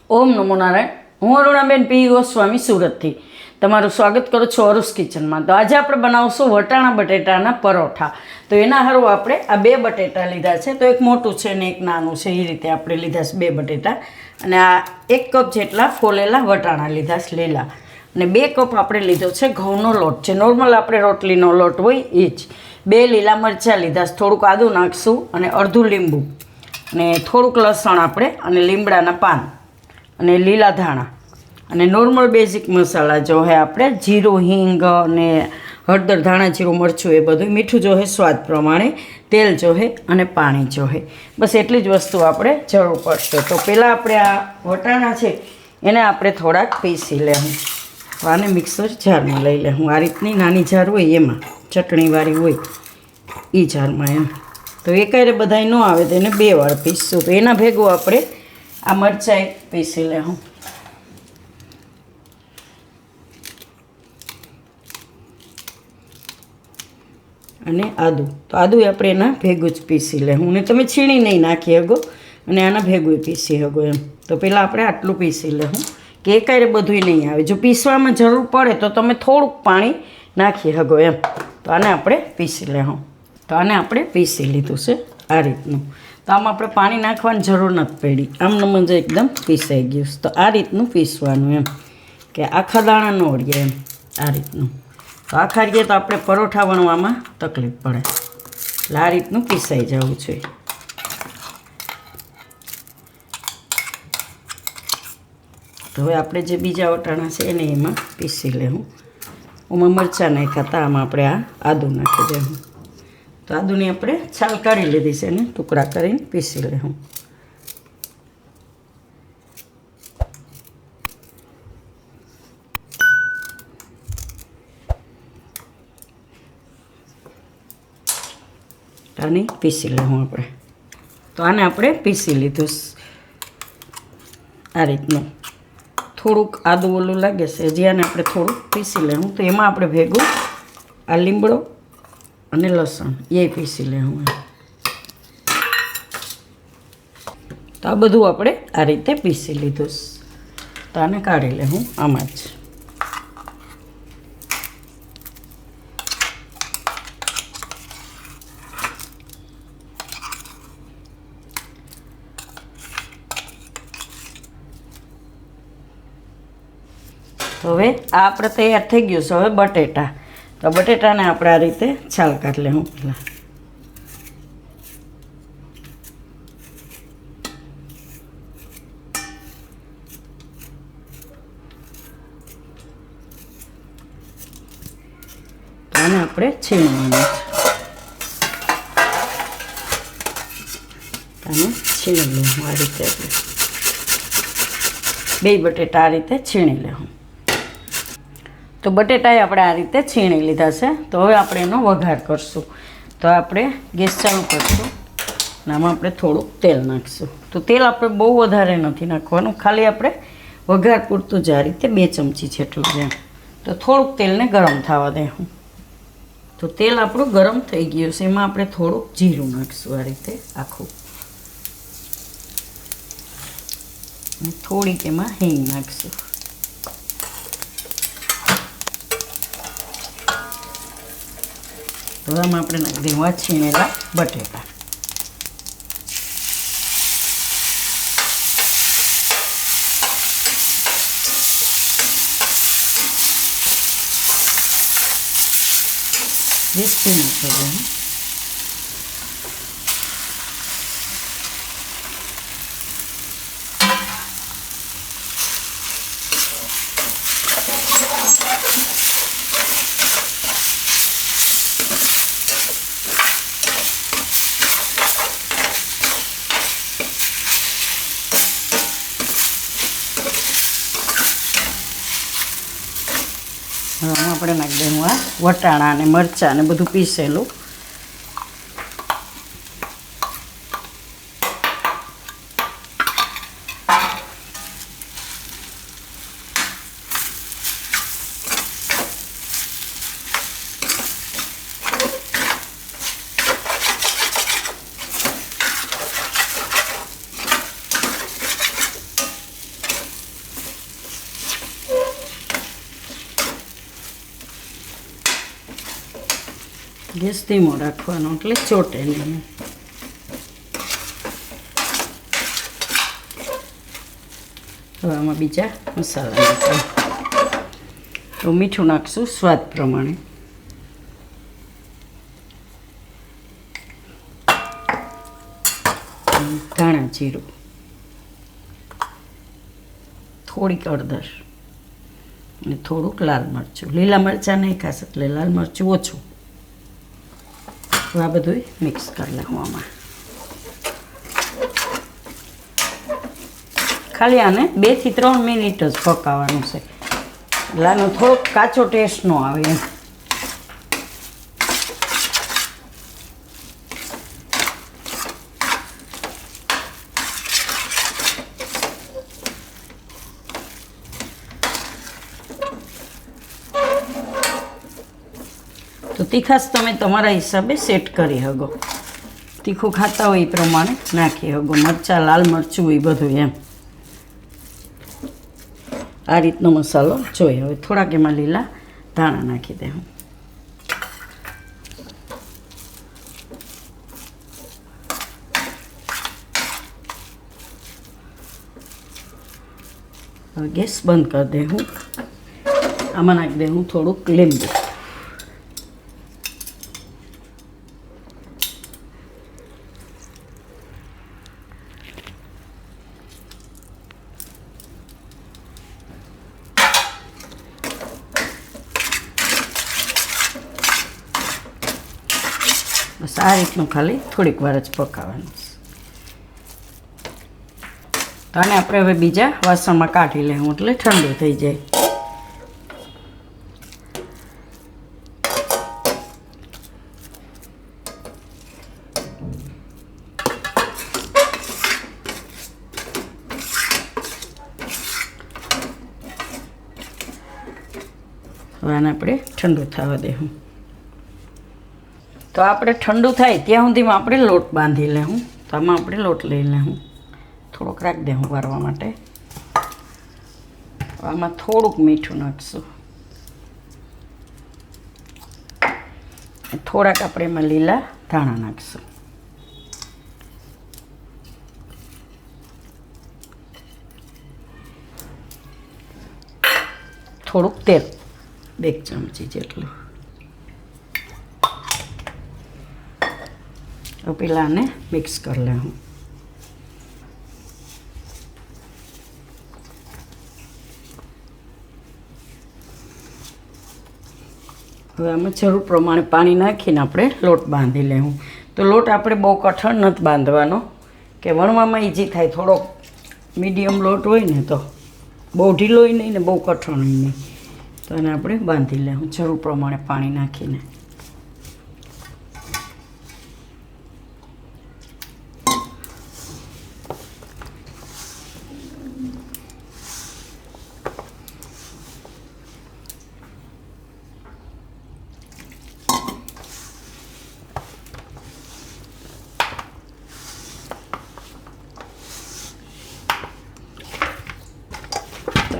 ઓમ નમો નારાયણ. હું અરુણાબેન પી ગોસ્વામી સુરતથી તમારું સ્વાગત કરું છું અરુસ કિચનમાં. તો આજે આપણે બનાવશું વટાણા બટેટાના પરોઠા. તો એના હારું આપણે આ 2 બટેટા લીધા છે. તો એક મોટું છે ને એક નાનું છે. એ રીતે આપણે લીધા છે 2 બટેટા. અને આ 1 કપ જેટલા ફોલેલા વટાણા લીધા છે લીલા. અને 2 કપ આપણે લીધો છે ઘઉંનો લોટ છે. નોર્મલ આપણે રોટલીનો લોટ હોય એ જ. 2 લીલા મરચાં લીધા છે, થોડુંક આદું નાખશું અને અડધું લીંબુ અને થોડુંક લસણ આપણે અને લીમડાના પાન અને લીલા ધાણા અને નોર્મલ બેઝિક મસાલા જો હે આપણે જીરું, હિંગ અને હળદર, ધાણા, જીરું, મરચું એ બધું. મીઠું જો હે સ્વાદ પ્રમાણે, તેલ જો હે અને પાણી જો હે. બસ એટલી જ વસ્તુ આપણે જરૂર પડશે. તો પહેલાં આપણે આ વટાણા છે એને આપણે થોડાક પીસી લેવું. તો આને મિક્સર જારમાં લઈ લેવું. આ રીતની નાની જાર હોય એમાં, ચટણીવાળી હોય એ જારમાં એમ. તો એકાયરે બધાય ન આવે તો એને 2 વાર પીસશું. તો એના ભેગું આપણે આ મરચાં પીસી લેવું અને આદું. તો આદું આપણે એના ભેગું જ પીસી લેવું. ને તમે છીણી નહીં નાખી શકો અને આના ભેગું પીસી શકો એમ. તો પહેલાં આપણે આટલું પીસી લેવું કે એકાયરે બધું નહીં આવે. જો પીસવામાં જરૂર પડે તો તમે થોડુંક પાણી નાખી શકો એમ. તો આને આપણે પીસી લેવું. તો આને આપણે પીસી લીધું છે આ રીતનું. તો આમાં આપણે પાણી નાખવાની જરૂર નથી પડી. આમનું જ એકદમ પીસાઈ ગયું. તો આ રીતનું પીસવાનું એમ કે આખા દાણા ન ઓળીએ એમ. આ રીતનું. તો આખા રીએ તો આપણે પરોઠા વણવામાં તકલીફ પડે. એટલે આ રીતનું પીસાઈ જવું જોઈએ. તો હવે આપણે જે બીજા વટાણા છે એને એમાં પીસી લેવું. એમાં મરચાં નાખ્યા હતા, આમાં આપણે આ આદું નાખી દેવું. તો આદુની આપણે છાલ કાઢી લીધી છે, એને ટુકડા કરીને પીસી લેવું. આને પીસી લેવું આપણે. તો આને આપણે પીસી લીધું આ રીતનું. થોડુંક આદું ઓલું લાગે છે હજી, આને આપણે થોડુંક પીસી લેવું. તો એમાં આપણે ભેગું આ લીમડો અને લસણ એ પીસી લેવું. તો આ બધું આપણે આ રીતે પીસી લીધું. તો આને કાઢી લેવું આમાં જ. તો હવે આ આપણે તૈયાર થઈ ગયું છે. હવે બટેટા. તો બટેટાને આપણે આ રીતે છાલ કાઢી લેવું પહેલાં. આને આપણે છીણવાનું. આને છીણી લેવું આ રીતે. આપણે 2 બટેટા આ રીતે છીણી લેવું. તો બટેટાએ આપણે આ રીતે છીણી લીધા છે. તો હવે આપણે એનો વઘાર કરશું. તો આપણે ગેસ ચાલુ કરશું અને આમાં આપણે થોડુંક તેલ નાખીશું. તો તેલ આપણે બહુ વધારે નથી નાખવાનું, ખાલી આપણે વઘાર પૂરતું જ આ રીતે 2 ચમચી જેટલું છે. તો થોડુંક તેલને ગરમ થવા દેવું. તો તેલ આપણું ગરમ થઈ ગયું છે. એમાં આપણે થોડુંક જીરું નાખીશું આ રીતે આખું. અને થોડીક એમાં હિંગ નાખીશું. તો આમાં આપણે નાખી દેવા છીણેલા બટેટા. ગેસ નાખી દેવું. આમાં આપણે નાખી દઈશું આ વટાણા અને મરચાં અને બધું પીસેલું. ગેસ ધીમો રાખવાનો એટલે ચોટે નહીં. હવે આમાં બીજા મસાલા નાખીએ. તો મીઠું નાખશું સ્વાદ પ્રમાણે. ધાણા જીરું, થોડીક હળદર અને થોડુંક લાલ મરચું. લીલા મરચાં નહીં ખાસ એટલે લાલ મરચું ઓછું. આ બધું મિક્સ કરી લઉં આમાં. ખાલી આને 2 થી 3 મિનિટ જ પકાવવાનું છે. એટલે આનો થોડોક કાચો ટેસ્ટ ન આવે એમ. તો તીખાશ તમે તમારા હિસાબે સેટ કરી શકો. તીખું ખાતા હોય એ પ્રમાણે નાખી શકો. મરચાં, લાલ મરચું એ બધું એમ. આ રીતનો મસાલો જોઈએ. હવે થોડાક એમાં લીલા ધાણા નાખી દે. હવે ગેસ બંધ કરી દે. હું આમાં નાખી દે હું થોડુંક લીંબુ. બસ આ રીતનું ખાલી થોડીક વાર જ પકાવવાનું. તો આને આપણે હવે બીજા વાસણમાં કાઢી લેવું એટલે ઠંડુ થઈ જાય. હવે આને આપણે ઠંડુ થવા દેવું. તો આપણે ઠંડુ થાય ત્યાં સુધીમાં આપણે લોટ બાંધી લેવું. તો આમાં આપણે લોટ લઈ લેવું. થોડોક રાખી દેવું વારવા માટે. આમાં થોડુંક મીઠું નાખશું. થોડાક આપણે એમાં લીલા ધાણા નાખશું. થોડુંક તેલ, 2 ચમચી જેટલું. પેલા આને મિક્સ કરી લેવું. હવે આમાં જરૂર પ્રમાણે પાણી નાખીને આપણે લોટ બાંધી લેવું. તો લોટ આપણે બહુ કઠણ નથી બાંધવાનો કે વણવામાં ઈઝી થાય. થોડોક મીડિયમ લોટ હોય ને તો બહુ ઢીલોય નહીં ને બહુ કઠણ નહીં. તો એને આપણે બાંધી લેવું જરૂર પ્રમાણે પાણી નાખીને.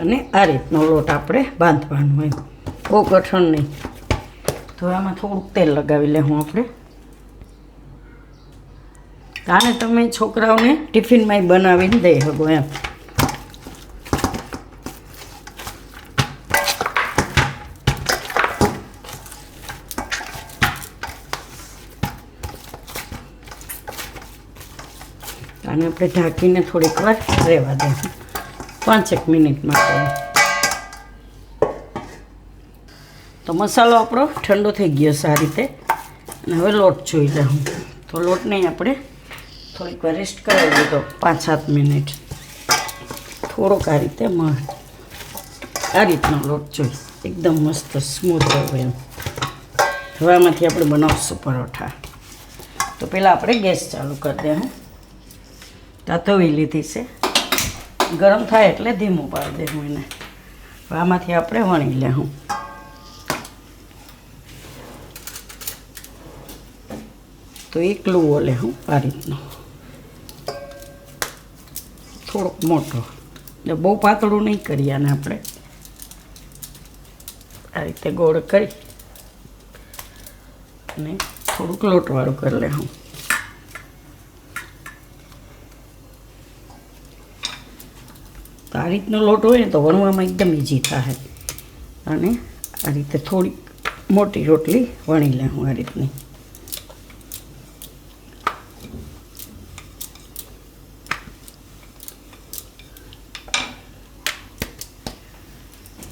અને આ રીતનો લોટ આપણે બાંધવાનો હોય, બહુ કઠણ નહીં. તો આમાં થોડુંક તેલ લગાવી લેવું આપણે. આને તમે છોકરાઓને ટિફિનમાં બનાવીને દઈ શકો એમ. આને આપણે ઢાંકીને થોડીક વાર રહેવા દઈશું, 5 મિનિટ માટે. તો મસાલો આપણો ઠંડો થઈ ગયો છે આ રીતે. અને હવે લોટ જોઈ લઉં. તો લોટને આપણે થોડીક વાર રેસ્ટ કરાવી દીધો 5-7 મિનિટ. થોડોક આ રીતે આ રીતનો લોટ જોઈ એકદમ મસ્ત સ્મૂથ હોય એમ. હવે આમાંથી આપણે બનાવશું પરોઠા. તો પહેલાં આપણે ગેસ ચાલુ કરી દઈએ. તવી લીધી છે, ગરમ થાય એટલે ધીમું પાડી દેવું એને. હવે આમાંથી આપણે વણી લેવું. તો એક લુવો લેવું આ રીતનો, થોડોક મોટો. એટલે બહુ પાતળું નહીં કરીએ આને આપણે. આ રીતે ગોળ કરી અને થોડુંક લોટવાળું કરી લે હું. તો આ રીતનો લોટ હોય ને તો વણવામાં એકદમ ઇઝી થાય. અને આ રીતે થોડીક મોટી રોટલી વણી લે હું આ રીતની.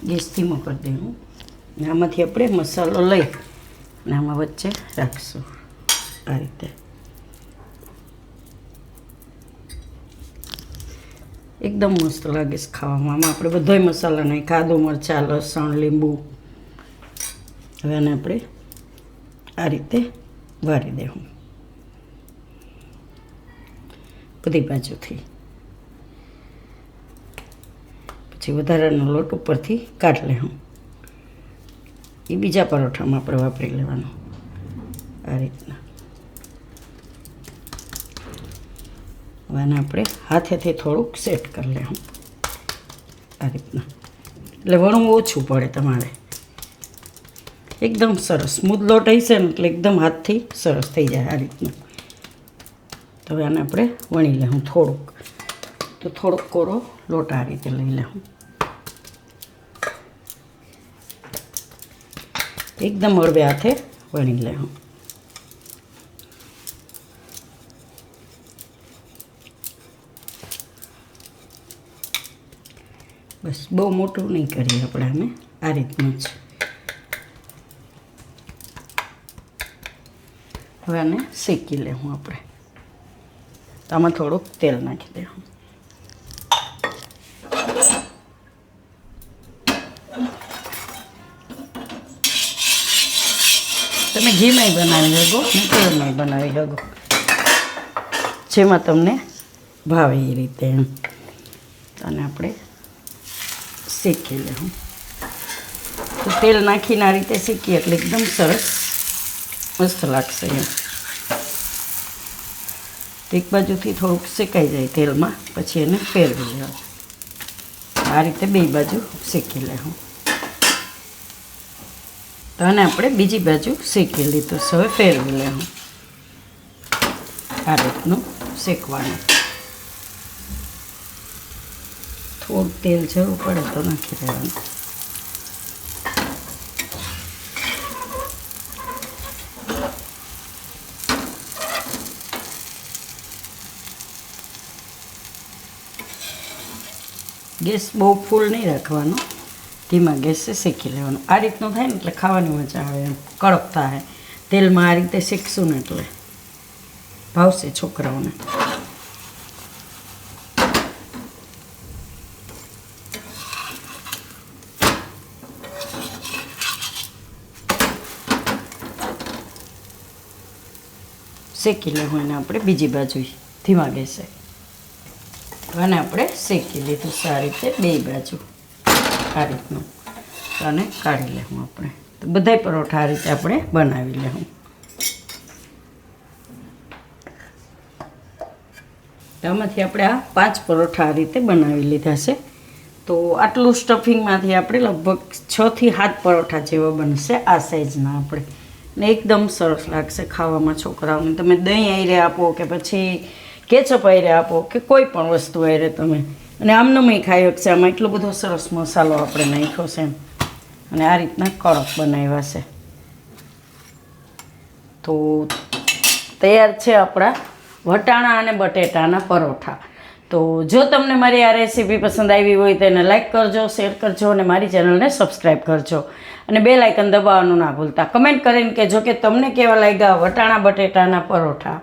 ગેસ ધીમો કરી દેવું. આમાંથી આપણે મસાલો લઈ અને આમાં વચ્ચે રાખશું આ રીતે. એકદમ મસ્ત લાગે છે ખાવામાં. આમાં આપણે બધાય મસાલા નાખ્યા, આદુ મરચાં, લસણ, લીંબુ. હવે આને આપણે આ રીતે વારી દેવું બધી બાજુથી. પછી વધારાનો લોટ ઉપરથી કાઢી લેવું. એ બીજા પરોઠામાં આપણે વાપરી લેવાનું આ રીતના. હવે આને આપણે હાથેથી થોડુંક સેટ કરી લેવું આ રીતના. એટલે વણવું ઓછું પડે તમારે. એકદમ સરસ સ્મૂથ લોટ હશે ને એટલે એકદમ હાથથી સરસ થઈ જાય આ રીતના. તો હવે આને આપણે વણી લેવું થોડુંક. તો થોડોક કોરો લોટ આ રીતે લઈ લેવું. એકદમ હળવે હાથે વણી લેવું. બસ બહુ મોટું નહીં કરીએ આપણે આને, આ રીતનું જ. હવે આને શેકી લેવું આપણે. આમાં થોડુંક તેલ નાખી દેવું. તમે ઘીમાંય બનાવી શકો ને તેલમાંય બનાવી શકો, જેમાં તમને ભાવે એ રીતે એમ. અને આપણે શેકી લેવું. તો તેલ નાખીને આ રીતે શેકીએ એટલે એકદમ સરસ મસ્ત લાગશે એમ. એક બાજુથી થોડુંક શેકાઈ જાય તેલમાં, પછી એને ફેરવી લેવું. આ રીતે બે બાજુ શેકી લેવું. તો આને આપણે બીજી બાજુ શેકી લીધું. હવે ફેરવી લેવું. આ રીતનું શેકવાનું. થોડું તેલ જરૂર પડે તો નાખી દેવાનું. ગેસ બહુ ફૂલ નહીં રાખવાનો, ધીમા ગેસે શેકી લેવાનું. આ રીતનું થાય ને એટલે ખાવાની મજા આવે એમ, કડક થાય. તેલમાં આ રીતે શેકશું ને એટલે ભાવશે છોકરાઓને. શેકી લેવું એને આપણે બીજી બાજુ ધીમા ગેસે. અને આપણે શેકી લીધું સારી રીતે બે બાજુ આ રીતનું. અને કાઢી લેવું આપણે. તો બધાય પરોઠા આ રીતે આપણે બનાવી લેવું. આમાંથી આપણે આ 5 પરોઠા આ રીતે બનાવી લીધા છે. તો આટલું સ્ટફિંગમાંથી આપણે લગભગ 6 થી 7 પરોઠા જેવા બનશે આ સાઈઝના આપણે. ને એકદમ સરસ લાગશે ખાવામાં છોકરાઓને. તમે દહીં આયરે આપો કે પછી કેચઅપ આયરે આપો કે કોઈ પણ વસ્તુ આયરે તમે. અને આમનામય ખાઈ શકશે. આમાં એટલો બધો સરસ મસાલો આપણે નાખ્યો છે એમ. અને આ રીતના કડક બનાવ્યા છે. તો તૈયાર છે આપણા વટાણા અને બટેટાના પરોઠા. તો જો તમને મારી આ રેસીપી પસંદ આવી હોય તો એને લાઈક કરજો, શેર કરજો અને મારી ચેનલને સબસ્ક્રાઈબ કરજો. અને બેલ આઇકન દબાવવાનું ના ભૂલતા. કમેન્ટ કરીને કહેજો કે તમને કેવા લાગ્યા વટાણા બટેટાના પરોઠા.